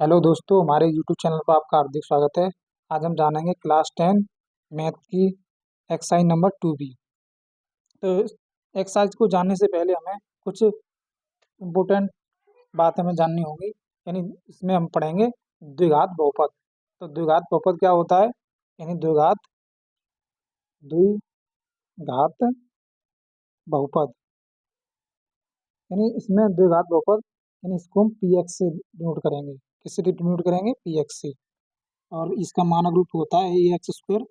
Hello दोस्तों, हमारे YouTube channel पर आपका हार्दिक स्वागत है। आज हम जानेंगे क्लास 10 मैथ की एक्सरसाइज नंबर 2B। तो इस एक्सरसाइज को जानने से पहले हमें कुछ इम्पोर्टेंट बातें हमें जाननी होगी। यानी इसमें हम पढ़ेंगे द्विघात बहुपद। तो द्विघात बहुपद क्या होता है? यानी द्विघात बहुपद यानी इसमें द्विघात बहुपद, यानी इसको हम पी एक्स से डिनोट करेंगे। किससे डिनोट करेंगे? पी एक्स से। और इसका मानक रूप होता है A X square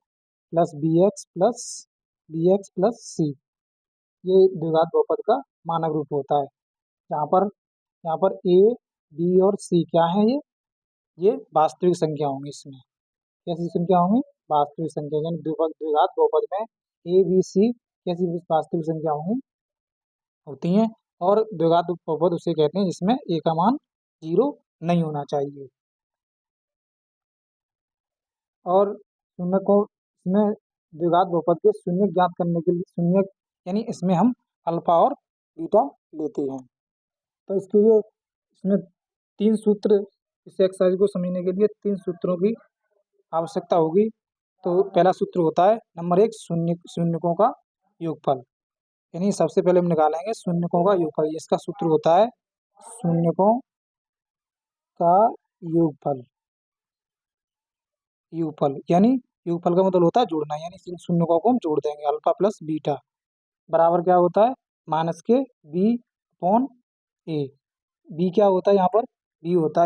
plus B X plus C. ये द्विघात बहुपद का मानक रूप होता है। यहाँ पर ए, बी और सी क्या है? ये वास्तविक संख्या होंगी। इसमें कैसी संख्या होंगी? वास्तविक संख्या। यानी द्विघात बहुपद में ए, बी, सी कैसी वास्तविक संख्या होती हैं। और द्विघात बहुपद उसे कहते हैं जिसमें ए का मान 0 नहीं होना चाहिए। और शून्य को इसमें द्विघात बहुपद के शून्य ज्ञात करने के लिए शून्य, यानी इसमें हम अल्फा और बीटा लेते हैं। तो इसके लिए इसमें 3 सूत्र, इस एक्सरसाइज को समझने के लिए 3 सूत्रों की आवश्यकता होगी। तो पहला सूत्र होता है नंबर 1, शून्यकों का योगफल। यानी सबसे पहले हम निकालेंगे शून्यकों का योगफल। इसका सूत्र होता है शून्यकों का योगफल। यानी योगफल का मतलब होता है जोड़ना। यानी इन शून्यकों को हम जोड़ देंगे। अल्फा प्लस बीटा बराबर क्या होता है? माइनस के बी अपॉन ए। बी क्या होता है यहाँ पर? बी होता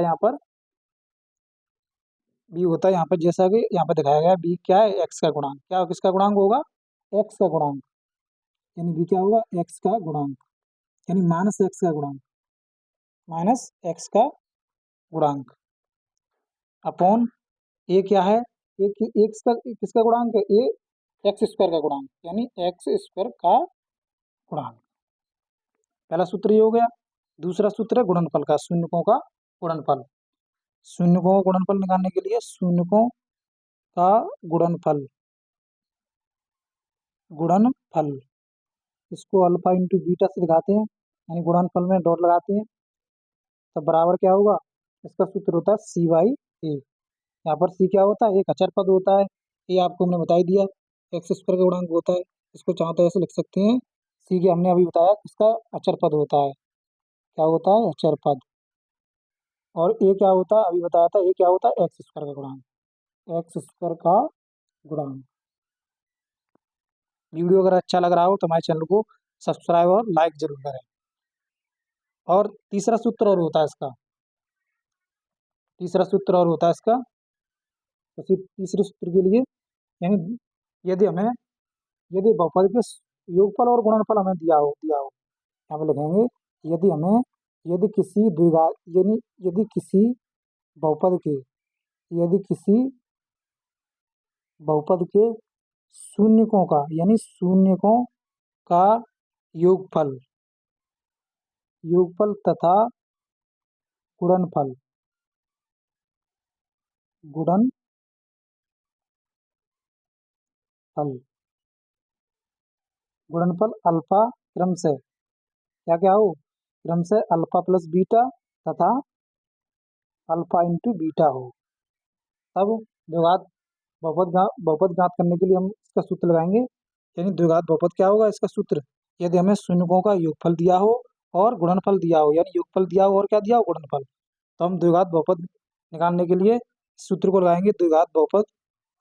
है यहाँ पर जैसा कि यहाँ पर दिखाया गया है। बी क्या है? एक्स का गुणांक। क्या किसका गुणांक होगा? एक्स का गुणांक। यानी बी क्या होगा? एक्स का गुणांक। यानी माइनस एक्स का गुणांक अपॉन ए क्या है? किसका किसका गुणांक है? ए एक्स स्क्वायर का गुणांक। यानी एक्स स्क्वायर का गुणांक। पहला सूत्र ये हो गया। दूसरा सूत्र है गुणनफल का, शून्यकों का गुणनफल। शून्यकों का गुणनफल निकालने के लिए शून्यकों का गुणनफल इसको अल्फा इंटू बीटा से दिखाते हैं। यानी गुणनफल में डॉट लगाते हैं। तब बराबर क्या होगा? इसका सूत्र होता है सी बाई ए। यहाँ पर सी क्या होता है? एक अचर पद होता है। ये आपको हमने बता ही दिया, एक्स स्क्वायर का गुणांक होता है। इसको चाहो तो ऐसे लिख सकते हैं, सी के हमने अभी बताया इसका अचर पद होता है। क्या होता है? अचर पद। और ए क्या होता है? अभी बताया था, ए क्या होता है? एक्स स्क्वायर का गुणांक। एक्स स्क्वायर का गुणांक। वीडियो अगर अच्छा लग रहा हो तो हमारे चैनल को सब्सक्राइब और लाइक जरूर करें। और तीसरा सूत्र और होता है इसका। तो तीसरे सूत्र के लिए, यानी यदि हमें यदि बहुपद के योगफल और गुणनफल हमें दिया हो यहाँ पे लिखेंगे। यदि हमें यदि किसी द्विघात यानी यदि किसी बहुपद के यदि किसी बहुपद के शून्यकों का, यानी शून्यकों का योगफल तथा गुणनफल गुणनफल गुणनफल अल्फा क्रम से क्या क्या हो? क्रम से अल्फा प्लस बीटा तथा अल्फा इंटू बीटा हो। तब द्विघात बहुपद ज्ञात करने के लिए हम इसका सूत्र लगाएंगे। यानी द्विघात बहुपद क्या होगा? इसका सूत्र, यदि हमें शून्यकों का योगफल दिया हो और गुणनफल दिया हो, यानी योगफल दिया हो और क्या दिया हो? गुणनफल। तो हम द्विघात बहुपद निकालने के लिए सूत्र को लगाएंगे द्विघात बहुपद।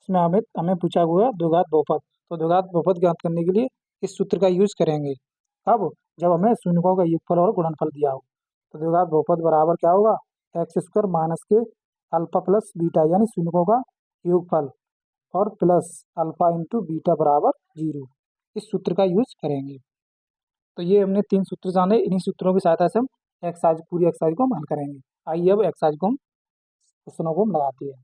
उसमें हमें हमें पूछा हुआ है द्विघात बहुपद। तो द्विघात बहुपद ज्ञात करने के लिए इस सूत्र का यूज करेंगे। कब? जब हमें शून्यकों का योगफल और गुणनफल दिया हो। तो द्विघात बहुपद बराबर क्या होगा? एक्स स्क्वायर माइनस के अल्फा प्लस बीटा, यानी शून्यकों का योगफल और प्लस अल्फा इंटू बीटा बराबर 0। इस सूत्र का यूज करेंगे। तो ये हमने 3 सूत्र जाने। इन्हीं सूत्रों की सहायता से हम पूरी एक्सरसाइज को हल करेंगे। आइए अब एक्सरसाइज को हम क्वेश्चनों को हम लगाते हैं।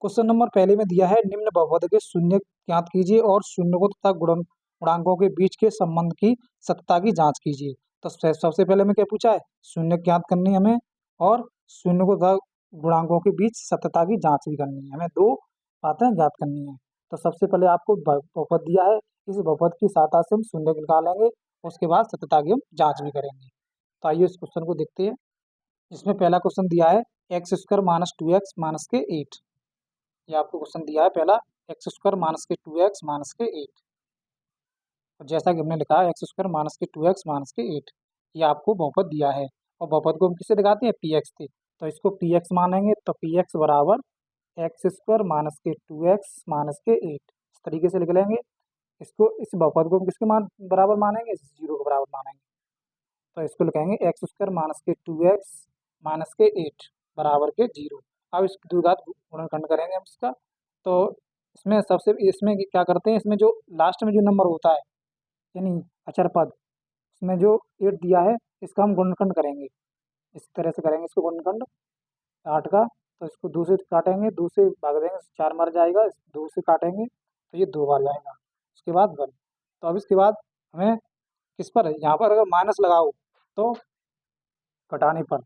क्वेश्चन नंबर पहले में दिया है, निम्न बहुपद के शून्य ज्ञात कीजिए और शून्यकों तथा गुणांकों के बीच के संबंध की सत्ता की जांच कीजिए। तो सबसे पहले में क्या पूछा है? शून्य ज्ञात करनी है हमें, और शून्यकों तथा गुणांकों के बीच सत्ता की जांच भी करनी है। हमें 2 बातें ज्ञात करनी है। तो सबसे पहले आपको बहुपद दिया है, इस बहुपद की सहायता से हम शून्य निकालेंगे, उसके बाद सत्ता की हम जांच भी करेंगे। तो आइए इस क्वेश्चन को देखते हैं। इसमें पहला क्वेश्चन दिया है x square minus 2x minus के 8। ये आपको क्वेश्चन दिया है पहला, एक्स स्क्वायर माइनस के 2x माइनस के 8। और जैसा कि हमने लिखा है एक्स स्क्वायर माइनस के 2x माइनस के 8, ये आपको बहुपद दिया है। और बहुपद को हम किससे दिखाते हैं, पी एक्स से। तो इसको पी एक्स मानेंगे, तो पी एक्स बराबर एक्स स्क्वायर माइनस के 2x माइनस के 8, इस तरीके से लिख लेंगे। इसको, इस बहुपद को हम किसके बराबर मानेंगे, 0 के बराबर मानेंगे। तो इसको लिखेंगे एक्स स्क्वायर माइनस के 2x माइनस के 8 बराबर के 0। अब इस द्विघात गुणनखंड करेंगे हम इसका। तो इसमें क्या करते हैं, इसमें जो लास्ट में जो नंबर होता है यानी अचर पद, इसमें जो 8 दिया है इसका हम गुणनखंड करेंगे। इस तरह से करेंगे इसको गुणनखंड 8 का। तो इसको 2 से काटेंगे, 2 से भाग देंगे, 4 मर जाएगा, 2 से काटेंगे तो ये 2 बार जाएगा। उसके बाद 1। तो अब इसके बाद हमें किस पर, यहाँ पर अगर माइनस लगाओ तो घटाने पर,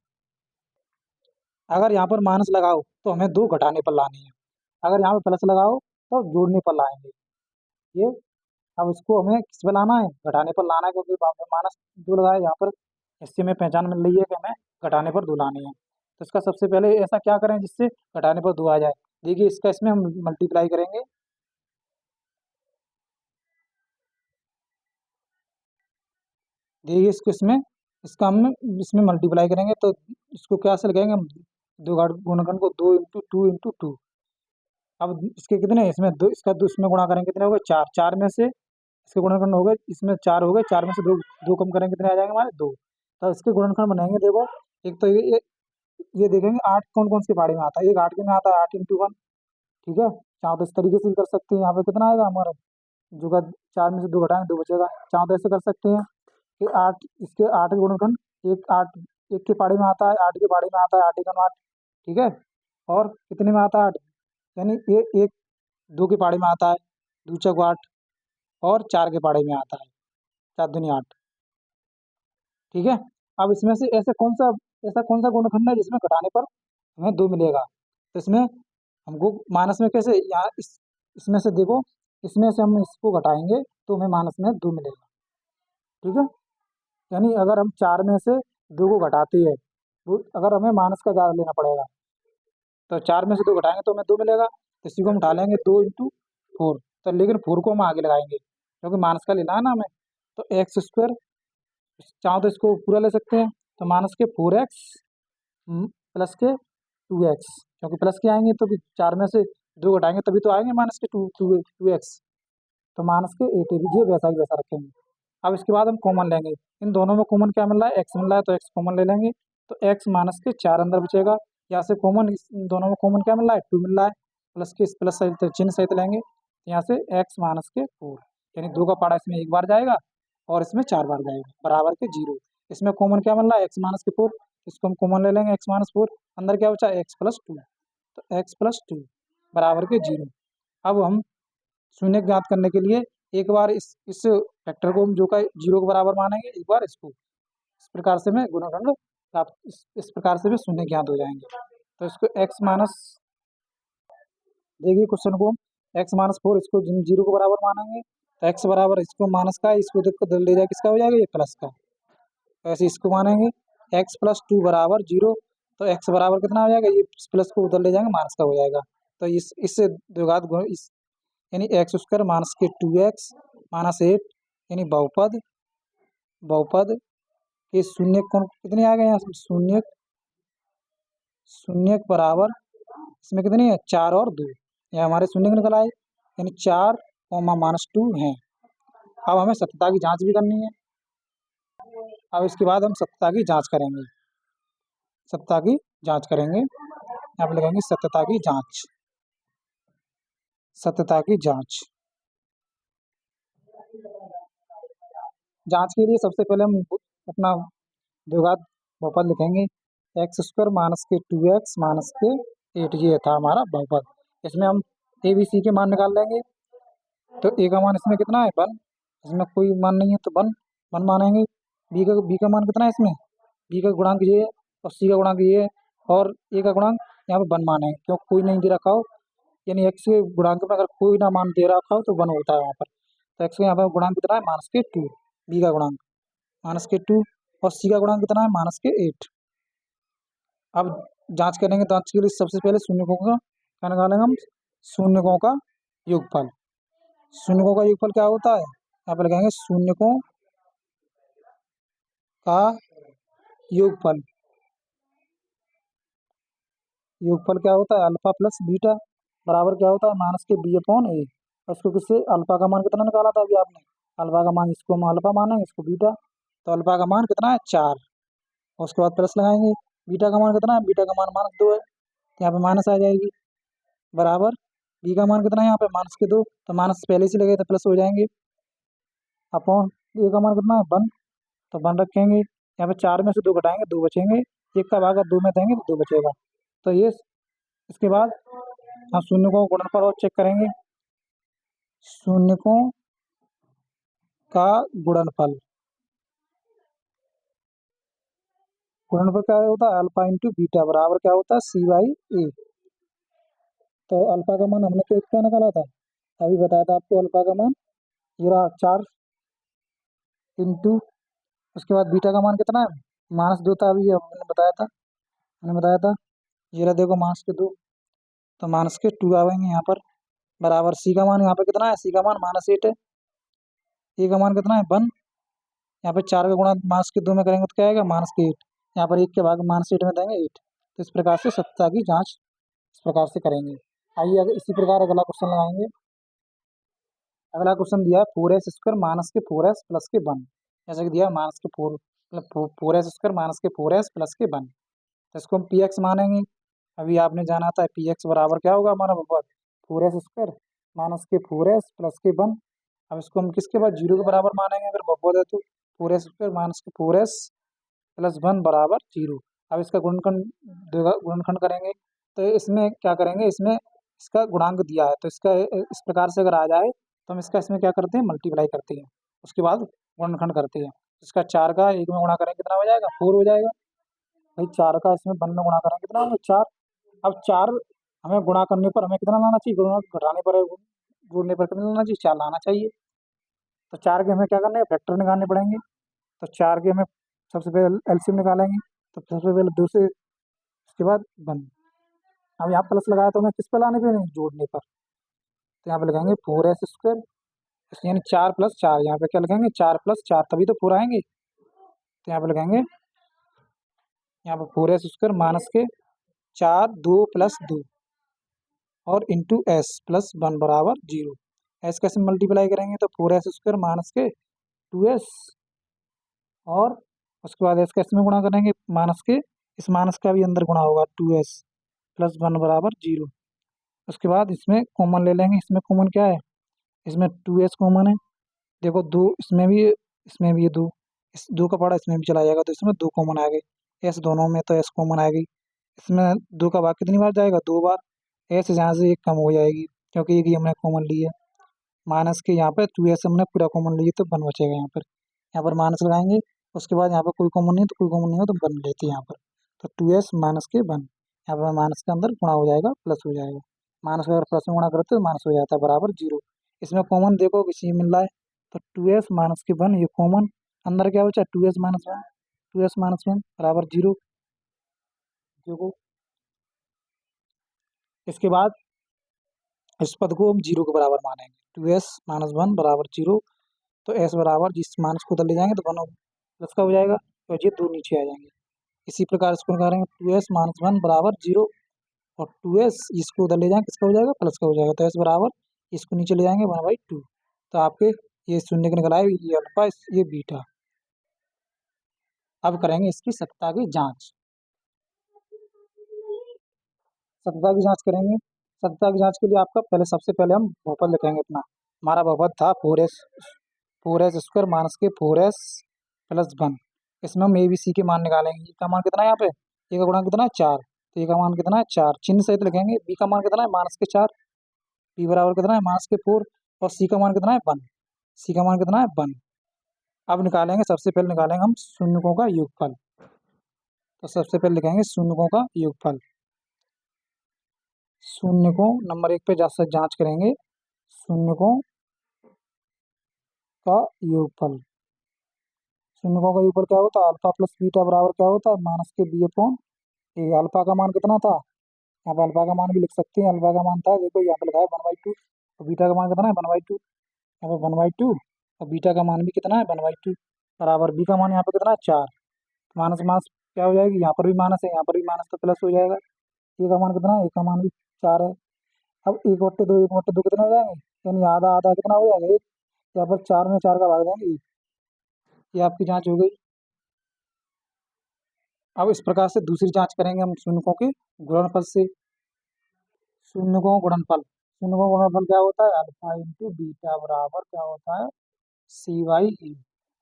अगर यहाँ पर माइनस लगाओ तो हमें 2 घटाने पर लानी है, अगर यहाँ पर प्लस लगाओ तो जोड़ने पर लाएंगे ये। अब इसको हमें किस पर लाना है, घटाने पर लाना है, क्योंकि माइनस 2 लगाया यहाँ पर, इससे हमें पहचान मिल रही है कि हमें घटाने पर 2 लानी है। तो इसका सबसे पहले ऐसा क्या करें जिससे घटाने पर 2 आ जाए। देखिए इसका इसमें हम मल्टीप्लाई करेंगे, देखिए इसको इसमें, इसका हम इसमें मल्टीप्लाई करेंगे तो इसको क्या से लगाएंगे हम, दो गुणनखंड को 2 इंटू 2 इंटू 2। अब इसके कितने, इसमें 2, इसका 2 इसमें गुणा करेंगे कितने हो गए, 4, 4 में से इसके गुणनखंड हो गए, इसमें 4 हो गए, 4 में से 2, 2 कम करेंगे कितने आ जाएंगे हमारे, 2। तो इसके गुणनखंड बनाएंगे, देखो एक तो ये देखेंगे 8 कौन कौन सी पारी में आता है, एक 8 के में आता है 8 इंटू 1, ठीक है। चाहो तो इस तरीके से भी कर सकते हैं, यहाँ पे कितना आएगा हमारा, जो का 4 में से 2 घटाएंगे 2 बचेगा। चाहो तो ऐसे कर सकते हैं कि 8, इसके 8 गुणनखंड, एक 8 एक के पारी में आता है, 8 के पारी में आता है 8 एकम 8, ठीक है। और कितने में आता है 8, यानी ये एक 2 के पारी में आता है, 2 चौक 8, और 4 के पारी में आता है 4 दूनी 8, ठीक है। अब इसमें से ऐसा कौन सा गुणनखंड है जिसमें घटाने पर हमें 2 मिलेगा। तो इसमें हमको माइनस में कैसे, यहाँ इसमें से देखो, इसमें से हम इसको घटाएंगे तो हमें माइनस में 2 मिलेगा, ठीक है। यानी अगर हम 4 में से 2 को घटाते हैं, अगर हमें माइनस का ज़्यादा लेना पड़ेगा, तो 4 में से 2 घटाएंगे तो हमें 2 मिलेगा। तो इसी को हम उठा लेंगे 2 इंटू 4, तो लेकिन 4 को हम आगे लगाएंगे क्योंकि माइनस का लेना है ना हमें। तो एक्स स्क्वायर, चाहो तो इसको पूरा ले सकते हैं, तो माइनस के 4x प्लस के 2x, क्योंकि प्लस के आएंगे तो भी 4 में से 2 घटाएंगे तभी तो आएंगे माइनस के 2x, तो माइनस के 8 ये वैसा ही वैसा रखेंगे। अब इसके बाद हम कॉमन लेंगे, इन दोनों में कॉमन क्या मिल रहा है, एक्स मिल रहा है, तो एक्स कॉमन ले लेंगे। तो एक्स माइनस के 4 अंदर बचेगा, यहाँ से कॉमन, इन दोनों में कॉमन क्या मिल रहा है, 2 मिल रहा है, प्लस के प्लस सहित चिन्ह सहित लेंगे, यहाँ से एक्स माइनस के 4, यानी 2 का पारा इसमें एक बार जाएगा और इसमें 4 बार जाएगा, बराबर के 0। इसमें कॉमन क्या मिल रहा है, एक्स माइनस के 4, इसको हम कॉमन ले लेंगे, एक्स माइनस 4, अंदर क्या बचा, एक्स प्लस 2, तो एक्स प्लस 2 बराबर के 0। अब हम शून्य ज्ञात करने के लिए एक बार इस फैक्टर को हम जो का 0 के बराबर मानेंगे, एक बार इसको, इस प्रकार से में गुणनखंड प्राप्त, इस प्रकार से भी शून्य ज्ञात हो जाएंगे। तो इसको एक्स माइनस, देखिए क्वेश्चन को, एक्स माइनस 4 इसको 0 के बराबर मानेंगे, तो एक्स बराबर इसको माइनस का, इसको देखो ले जाए किसका हो जाएगा, ये प्लस का। तो ऐसे इसको मानेंगे एक्स प्लस 2 बराबर 0, तो एक्स बराबर कितना हो जाएगा, ये प्लस को उधर ले जाएंगे माइनस का हो जाएगा। तो इससे द्विघात गुण, इस यानी एक्स स्क्वायर माइनस के 2x माइनस 8, यानी बहुपद, बहुपद के शून्य कौन कितने आ गए यहाँ से, शून्य, शून्य के बराबर इसमें कितनी है, 4 और 2, ये हमारे शून्य निकल आए, यानी 4 माइनस 2 हैं। अब हमें सत्यता की जांच भी करनी है। अब इसके बाद हम सत्यता की जांच करेंगे, सत्यता की जांच करेंगे, यहाँ पे लगाएंगे सत्यता की जांच, सत्यता की जांच। जांच के लिए सबसे पहले हम अपना द्विघात बहुपद लिखेंगे, एक्स स्क्वायर माइनस के 2x माइनस के 8, ये था हमारा बहुपद। इसमें हम ए बी सी के मान निकाल लेंगे। तो ए का मान इसमें कितना है 1, इसमें कोई मान नहीं है तो 1 मानेंगे। बी का मान कितना है इसमें, बी का गुणांक ये है और सी का गुणांक ये है, और ए का गुणांक यहाँ पे 1 मानेंगे, क्यों कोई नहीं दे रखा हो, यानी एक्स के गुणांक में अगर कोई ना मान दे रखा हो तो 1 होता है वहाँ पर। तो एक्स का यहाँ पर गुणांक कितना है, माइनस के 2, बी का गुणांक माइनस के 2, और सी का गुणांक कितना है, माइनस के 8। अब जांच करेंगे, जांच के लिए सबसे पहले शून्यकों का क्या निकालेंगे हम, शून्यकों का योगफल। शून्यकों का योगफल क्या होता है, यहाँ पे लगाएंगे शून्यकों का योगफल। योगफल क्या होता है, अल्फा प्लस बीटा बराबर क्या होता है, माइनस के बी अपॉन ए। उसको किससे, अल्फा का मान कितना निकाला था अभी आपने, अल्फा का मान, इसको हम अल्फा मानेंगे, इसको बीटा, तो अल्फा का मान कितना है 4, और उसके बाद प्लस लगाएंगे, बीटा का मान कितना है, बीटा का मान -2 है, तो यहाँ पे माइनस आ जाएगी, बराबर बी का मान कितना है यहाँ पे -2, तो माइनस पहले से लगे तो प्लस हो जाएंगे, अपॉन ए का मान कितना है 1, तो 1 रखेंगे, यहाँ पे 4 में से 2 घटाएंगे, 2 बचेंगे, 1 का भाग 2 में देंगे तो 2 बचेगा, तो ये, इसके बाद हम शून्य को गुणनफल और चेक करेंगे, शून्यकों का गुणनफल। गुणनफल क्या होता है, अल्फा इंटू बीटा बराबर क्या होता है C/A। तो अल्फा का मान हमने क्या निकाला था, अभी बताया था आपको, अल्फा का मान ये रहा 4 इंटू, उसके बाद बीटा का मान कितना है -2 था, अभी हमने बताया था, ये रहा देखो -2, तो -2 आएंगे यहाँ पर, बराबर सी का मान यहाँ पे कितना है, सी का मान -8 है, ए का मान कितना है 1, यहाँ पे 4 का गुणा -2 में करेंगे तो क्या आएगा -8, यहाँ पर 1 के भाग -8 में देंगे 8, तो इस प्रकार से सत्ता की जांच इस प्रकार से करेंगे। आइए अगर इसी प्रकार अगला क्वेश्चन लगाएंगे। अगला क्वेश्चन दिया है 4s² माइनस के 4s प्लस के 1, जैसे कि दिया है माइनस के 4s² माइनस के 4s प्लस के 1, तो इसको हम पी एक्स मानेंगे। अभी आपने जाना था पी एक्स बराबर क्या होगा हमारा बहुपद, 4s² माइनस के 4s प्लस के 1। अब इसको हम किसके बाद 0 के बराबर मानेंगे, अगर बहुपद है तो 4s² माइनस के 4s प्लस 1 बराबर 0। अब इसका गुणनखंड करेंगे, तो इसमें क्या करेंगे, इसमें इसका गुणांक दिया है, तो इसका इस प्रकार से अगर आ जाए तो हम इसका इसमें क्या करते हैं, मल्टीप्लाई करते हैं, उसके बाद गुणनखंड करते हैं। इसका 4 का 1 में गुणा करेंगे कितना हो जाएगा, 4 हो जाएगा। भाई 4 का इसमें 1 में गुणा करेंगे कितना होगा 4। अब 4 हमें गुणा करने पर हमें कितना लाना चाहिए, गुणा घटाने पर जोड़ने पर कितना लाना चाहिए, 4 लाना चाहिए। तो 4 के हमें क्या करना है, फैक्टर निकालने पड़ेंगे, तो 4 के हमें सबसे पहले एलसीएम निकालेंगे, तो सबसे पहले 2 से, उसके बाद 1। अब यहाँ प्लस लगाया तो हमें किस पर लाने पे, जोड़ने पर, तो यहाँ पे लगाएंगे 4s², यानी 4 प्लस 4, यहाँ पे क्या लगाएंगे 4 प्लस 4, तभी तो 4 आएंगे, तो यहाँ पे लगाएंगे, यहाँ पे 4s² माइनस के 4 2 प्लस 2 और इंटू s प्लस 1 बराबर 0। एस कैसे मल्टीप्लाई करेंगे, तो 4s² माइनस के 2s, और उसके बाद एस कैसे में गुणा करेंगे, माइनस के, इस माइनस का भी अंदर गुणा होगा 2s प्लस 1 बराबर 0। उसके बाद इसमें कॉमन ले लेंगे, इसमें कॉमन क्या है, इसमें 2s कॉमन है, देखो 2 इसमें भी ये 2, इस 2 का पड़ा इसमें भी चला जाएगा, तो इसमें 2 कॉमन आ गए, एस दोनों में, तो एस कॉमन आ गई। इसमें 2 का भाग कितनी बार जाएगा, 2 बार, एस यहाँ से एक कम हो जाएगी, क्योंकि एक ही हमने कॉमन ली है, माइनस के यहाँ पे 2s हमने पूरा कॉमन ली, तो 1 बचेगा यहाँ पर माइनस लगाएंगे, उसके बाद यहाँ पर कोई कॉमन नहीं, तो कोई कॉमन नहीं हो तो 1 लेते हैं यहाँ पर, तो 2s माइनस के 1, यहाँ पर माइनस के अंदर गुणा हो जाएगा, प्लस हो जाएगा, माइनस का अगर प्लस में गुणा करते तो माइनस हो जाता है, बराबर 0। इसमें कॉमन देखो किसी मिल रहा है, तो 2s माइनस के 1 ये कॉमन, अंदर क्या बचा 2s माइनस 1, 2s माइनस 1 बराबर 0। देखो इसके बाद इस पद को हम 0 के बराबर मानेंगे, 2s माइनस 1 बराबर 0, तो s बराबर, जिस माइनस को उधर ले जाएंगे तो 1 प्लस का हो जाएगा, तो ये 2 नीचे आ जाएंगे। इसी प्रकार इसको निकालेंगे, 2s माइनस 1 बराबर 0, और 2s इसको उधर ले जाएंगे किसका हो जाएगा, प्लस का हो जाएगा, तो s बराबर, इसको नीचे ले जाएंगे 1/2, तो आपके ये शून्य के निकल आए, ये अल्फा ये बीटा। अब करेंगे इसकी सत्ता की जांच, सत्ता की जांच करेंगे। सत्ता की जांच के लिए आपका पहले, सबसे पहले हम बहुपद लिखेंगे अपना, हमारा बहुपद था 4s² माइनस के 4s प्लस 1, इसमें हम ए बी सी के मान निकालेंगे। ए का मान कितना है यहाँ पे, ए का गुणा कितना है 4, तो ए का मान कितना है 4, चिन्ह सहित लिखेंगे। बी का मान कितना है -4, बी बराबर कितना है -4, और सी का मान कितना है 1, सी का मान कितना है 1। अब निकालेंगे, सबसे पहले निकालेंगे हम शून्यकों का योगफल, तो सबसे पहले लिखेंगे शून्यकों का योगफल। शून्यकों नंबर 1 पे जांच करेंगे, शून्यकों का योगफल। शून्यकों का योगफल क्या होता है, अल्फा प्लस बीटा बराबर क्या होता है, माइनस के बी अपॉन ये अल्फा का मान कितना था, यहाँ पर अल्फा का मान भी लिख सकते हैं। अल्फा का मान था, देखो यहाँ पर लिखा है 1/2। तो बीटा का मान कितना है 1/2, यहाँ पर 1/2। और बीटा का मान भी कितना है 1/2, बराबर बी का मान यहाँ पर कितना है 4। माइनस माइनस क्या हो जाएगी, यहाँ पर भी माइनस है, यहाँ पर भी माइनस, तो प्लस हो जाएगा। ए का मान कितना है, ए का मान भी 4 है। अब 1/2, 1/2 कितने हो जाएंगे, यानी आधा आधा कितना हो जाएगा 1। यहाँ पर 4 में 4 का भाग देंगे 1। ये आपकी जांच हो गई। अब इस प्रकार से दूसरी जांच करेंगे हम शून्यकों के गुणनफल से। शून्यकों का गुणनफल, शून्यकों का गुणनफल क्या होता है, अल्फा इंटू बीटा बराबर क्या होता है, C/E।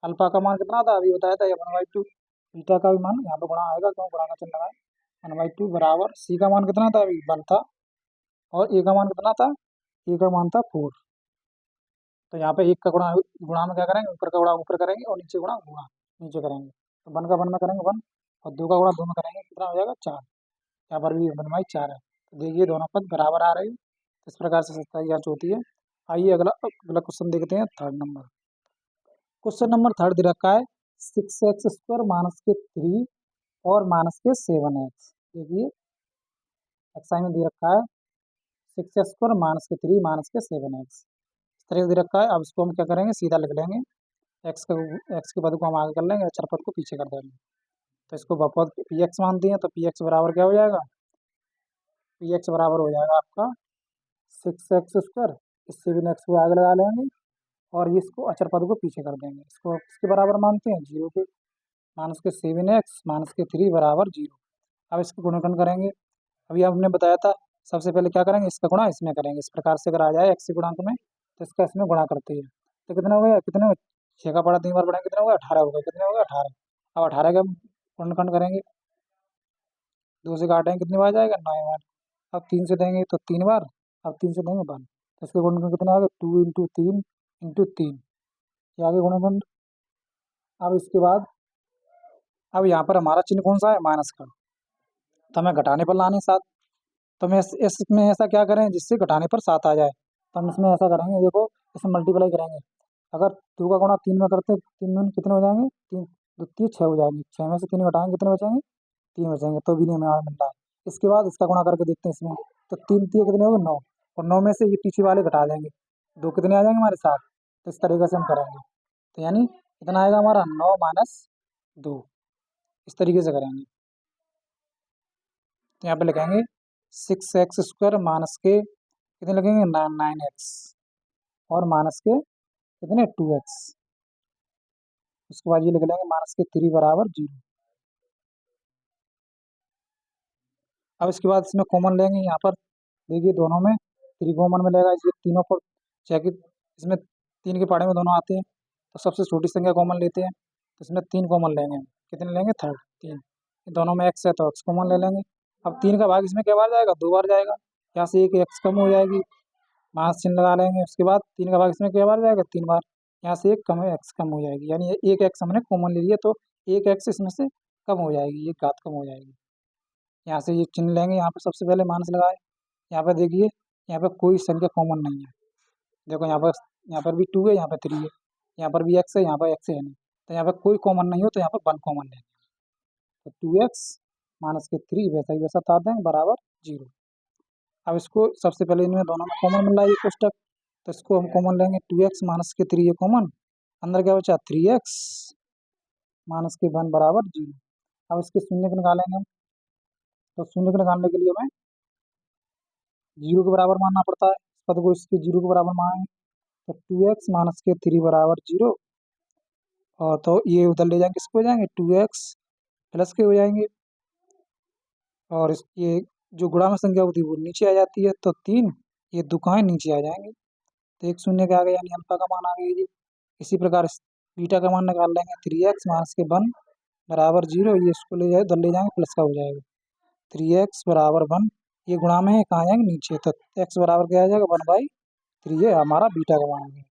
अल्फा का मान कितना था, अभी बताया था, 1/2। बीटा का भी मान यहाँ पे गुणा आएगा, क्यों गुणा का चिन्ह लगाए, 1/2 बराबर सी का मान कितना था, अभी 1 था। और ए का मान कितना था, ए का मान था 4। तो यहाँ पे एक का गुणा, गुणा में क्या करेंगे, ऊपर का गुणा ऊपर करेंगे और नीचे गुणा गुणा नीचे करेंगे। तो 1 का 1 में करेंगे 1, और 2 का गुणा 2 में करेंगे, कितना हो जाएगा 4। यहाँ पर भी 1/4 है। तो देखिए दोनों पद बराबर आ रहे हैं। इस प्रकार से सत्ताई जांच होती है। आइए अगला अगला क्वेश्चन देखते हैं, third number. Question number third दे रखा है 6x² माइनस के 3 और माइनस के 7x। देखिए एक्साइ में दे रखा है 6x² माइनस के 3 माइनस के 7x, इस तरह से दे रखा है। अब इसको हम क्या करेंगे, सीधा लिख लेंगे। एक्स के पद को हम आगे कर लेंगे, अचर पद को पीछे कर देंगे। तो इसको बहुपद पी एक्स मानते हैं, तो पी एक्स बराबर क्या हो जाएगा, पी एक्स बराबर हो जाएगा आपका 6x²। इस 7x को आगे लगा लेंगे और ये इसको अचर पद को पीछे कर देंगे। इसको किसके बराबर मानते हैं, 0 के। माइनस के 7x माइनस के 3 बराबर 0। अब इसको गुणनखंड करेंगे। अभी आपने बताया था, सबसे पहले क्या करेंगे, इसका गुणा इसमें करेंगे। इस प्रकार से अगर आ जाए एक्स गुणांक में, तो इसका इसमें गुणा करते हैं। तो कितना हो गया, कितने 6 का पढ़ा 3 बार पढ़ेंगे, कितना हो गया 18 हो गया, कितने हो गया 18। अब 18 का हम गुणनखंड करेंगे, 2 से काटेंगे, कितनी बार जाएगा 9 बार। अब 3 से देंगे तो 3 बार, अब 3 से देंगे 1। तो इसके गुणनखंड कितने आ गए, 2 इंटू 3 इंटू 3, ये आगे गुणनखंड। अब इसके बाद अब यहाँ पर हमारा चिन्ह कौन सा है, माइनस का, तो हमें घटाने पर लाने 7। तो हम इसमें ऐसा क्या करें जिससे घटाने पर 7 आ जाए। तो हम इसमें ऐसा करेंगे, देखो इसमें मल्टीप्लाई करेंगे। अगर 2 का गुणा 3 में करते हैं, 3 दूनी कितने हो जाएंगे, 3 2 3 6 हो जाएंगे। 6 में से 3 घटाएंगे, कितने बचेंगे, 3 बचेंगे। तो भी नहीं हमें मिल रहा है। इसके बाद इसका गुणा करके देखते हैं इसमें, तो 3 3 कितने हो गए 9, और 9 में से ये पीछे वाले घटा देंगे, 2 कितने आ जाएंगे हमारे 7। तो इस तरीके से हम करेंगे। तो यानी कितना आएगा हमारा 9 माइनस 2, इस तरीके से करेंगे। तो यहाँ पे लिखेंगे 6x² माइनस के कितने लगेंगे 9x, और माइनस के कितने 2x। उसके बाद ये लिख लेंगे माइनस के 3 बराबर 0। अब इसके बाद इसमें कॉमन लेंगे, यहाँ पर देखिए दोनों में 3 कॉमन मिलेगा, इसलिए तीनों को चाहे कि इसमें 3 के पहाड़े में दोनों आते हैं, तो सबसे छोटी संख्या कॉमन लेते हैं। तो इसमें 3 कॉमन लेंगे, कितने लेंगे थर्ड 3। दोनों में x है तो x कॉमन ले लेंगे। अब 3 का भाग इसमें क्या बार जाएगा, 2 बार जाएगा। यहाँ से एक x कम हो जाएगी, माइनस चिन्ह लगा लेंगे। उसके बाद 3 का भाग इसमें क्या बार जाएगा, 3 बार। यहाँ से एक कम है, x कम हो जाएगी, यानी ये एक x हमने कॉमन ले लिया, तो एक x इसमें से कम हो जाएगी, ये घात कम हो जाएगी। यहाँ से ये चिन्ह लेंगे, यहाँ पर सबसे पहले माइनस लगाए। यहाँ पर देखिए, यहाँ पर कोई संख्या कॉमन नहीं है। देखो यहाँ पर भी 2 है, यहाँ पर 3 है, यहाँ पर भी x है, यहाँ पर x है नहीं। तो यहाँ पर कोई कॉमन नहीं हो, तो यहाँ पर 1 कॉमन लेंगे। तो 2x माइनस के 3 वैसा ही वैसा तार देंगे बराबर 0। अब इसको सबसे पहले इनमें दोनों में कॉमन मिल रहा है ये कोष्टक, तो इसको हम कॉमन लेंगे। 2x माइनस के 3 ये कॉमन, अंदर क्या बचा 3x माइनस के 1 बराबर 0। अब इसके शून्य को निकालेंगे हम। तो शून्य को निकालने के लिए हमें 0 के बराबर मानना पड़ता है, इस पद को इसके 0 के बराबर मानेंगे। तो 2x माइनस के 3 बराबर 0, और तो ये उधर ले जाएंगे, इसको हो जाएंगे 2x प्लस के हो जाएंगे, और ये जो गुणा में संख्या होती है वो नीचे आ जाती है, तो 3 ये दुकाएं नीचे आ जाएंगे। तो एक शून्य के आ गए, यानी अल्फा का मान आ गया जी। इसी प्रकार बीटा का मान निकाल लेंगे, 3x माइनस के 1 बराबर 0, ये इसको ले जाए उधर ले जाएंगे, प्लस का हो जाएगा। 3x बराबर 1, ये गुणा में है, कहाँ जाएंगे नीचे, तो x बराबर क्या आ जाएगा 1/3, ये हमारा बीटा का मान आ गया।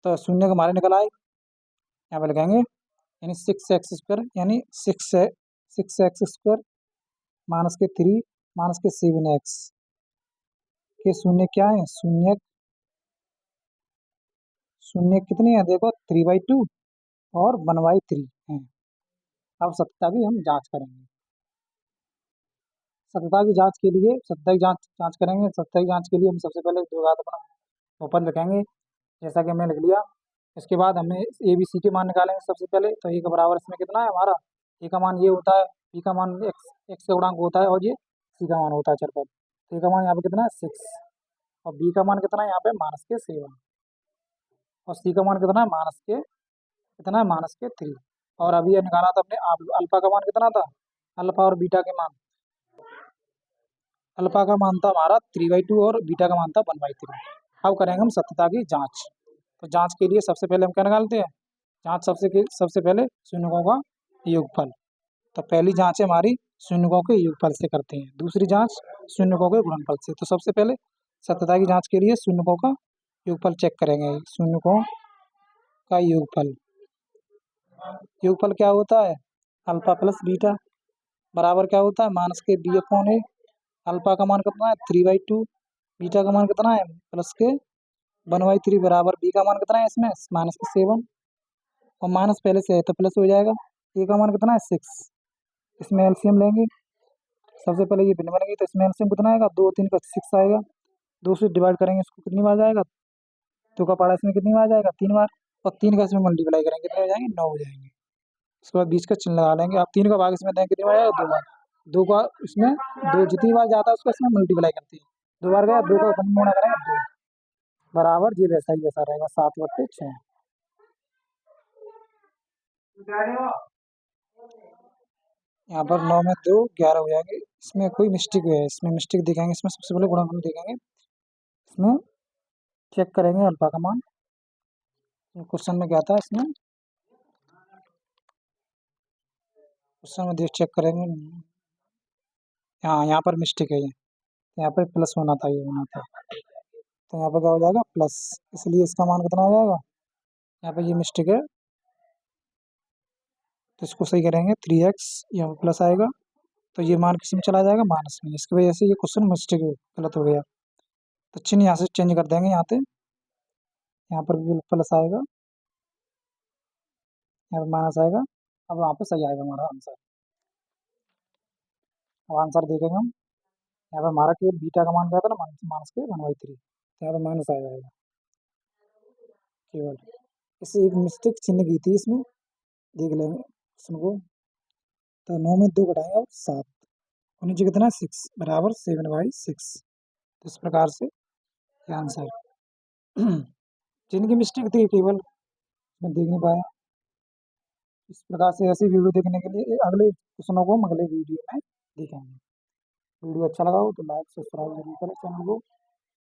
तो शून्य के हमारे निकल आए, यहाँ पे लगाएंगे, यानी 6x² यानी 6x² माइनस के 3 माइनस के 7x के शून्य क्या है, शून्य शून्य कितनी है, देखो 3/2 और 1/3 है। अब सत्ता की हम जांच करेंगे। सत्यता की जांच के लिए सत्यता की जांच करेंगे। सत्यता की जांच के लिए हम सबसे पहले द्विघात अपना बहुपद लिखेंगे, जैसा कि हमने लिख लिया। इसके बाद हमें ए बी सी के मान निकालेंगे सबसे पहले। तो ए का बराबर इसमें कितना है हमारा, ए का मान ये होता है, बी का मान एक्स एक्स का गुणांक होता है, और ये सी का मान होता है चर पद। तो ए का मान यहाँ पे कितना है 6, और बी का मान कितना है यहाँ पे -7, और सी का मान कितना है -3। और अभी ये निकाला था अपने अल्फा का मान कितना था, अल्फा और बीटा के मान। अल्फा का मान था हमारा 3/2 और बीटा का मान था 1/3। अब करेंगे हम सत्यता की जांच। तो जांच के लिए सबसे पहले हम क्या निकालते हैं, जांच सबसे पहले शून्यकों का योगफल। तो पहली जांच है हमारी शून्यकों के योगफल से करते हैं, दूसरी जांच शून्यकों के गुणनफल से। तो सबसे पहले सत्यता की जांच के लिए शून्यकों का योगफल चेक करेंगे। शून्यकों का योगफल, योगफल क्या होता है, अल्फा प्लस बीटा बराबर क्या होता है -b/a। अल्फा का मान कितना है 3/2, बीटा का मान कितना है +1/3 बराबर बी का मान कितना है इसमें -7, और माइनस पहले से है तो प्लस हो जाएगा। ए का मान कितना है 6, इसमें एलसीएम लेंगे। सबसे पहले ये भिन्न बनेगी तो इसमें एलसीएम कितना आएगा, 2 3 का 6 आएगा। 2 से डिवाइड करेंगे इसको कितनी बार जाएगा, 2 का पारा इसमें कितनी बार जाएगा 3 बार, और 3 का इसमें मल्टीप्लाई करेंगे कितने हो जाएंगे 9 हो जाएंगे। उसके बाद बीच का चिन्ह लगा लेंगे। अब 3 का भाग इसमें देंगे कितनी बार आएगा 2 बार, 2 का इसमें 2 जितनी बार जाता है उसको इसमें मल्टीप्लाई करते हैं। 2 बार गया, 2 का अपन गुणा करेंगे 2 बराबर ये वैसा ही वैसा रहेगा 7/6। यहाँ पर 9 में 2 11 हो जाएंगे। इसमें कोई मिस्टेक है, इसमें मिस्टेक दिखाएंगे। इसमें सबसे पहले गुणनफल देखेंगे, इसमें चेक करेंगे अल्फा का मान। क्वेश्चन में क्या था, इसमें क्वेश्चन में देख चेक करेंगे। हाँ यहाँ पर मिस्टेक है, ये यहाँ पर प्लस होना था, ये होना था। तो यहाँ पर क्या हो जाएगा प्लस, इसलिए इसका मान कितना आ जाएगा, यहाँ पर ये मिस्टेक है तो इसको सही करेंगे। 3x यहाँ पर प्लस आएगा तो ये मान किस में चला जाएगा, माइनस में। इसकी वजह से ये क्वेश्चन मिस्टेक गलत हो गया। तो चिन्ह यहाँ से चेंज कर देंगे, यहाँ पे यहाँ पर भी प्लस आएगा, यहाँ पर माइनस आएगा। अब वहाँ पे सही आएगा हमारा आंसर। अब आंसर देखेंगे हम। यहाँ पे हमारा केवल बीटा का मान क्या था ना, -1/3, तो यहाँ पे माइनस आ जाएगा केवल। इससे एक मिस्टेक चिन्ह की थी इसमें, देख लेंगे क्वेश्चन को। तो 9 में 2 घटाएंगे और 7, और नीचे कितना 6 बराबर 7/6। तो इस प्रकार से ये आंसर चिन्ह की मिस्टेक थी केवल, मैं देख नहीं पाया। इस प्रकार से ऐसी वीडियो देखने के लिए अगले क्वेश्चनों को हम अगले वीडियो में देखेंगे। वीडियो अच्छा लगा हो तो लाइक सब्सक्राइब जरूर करें चैनल को।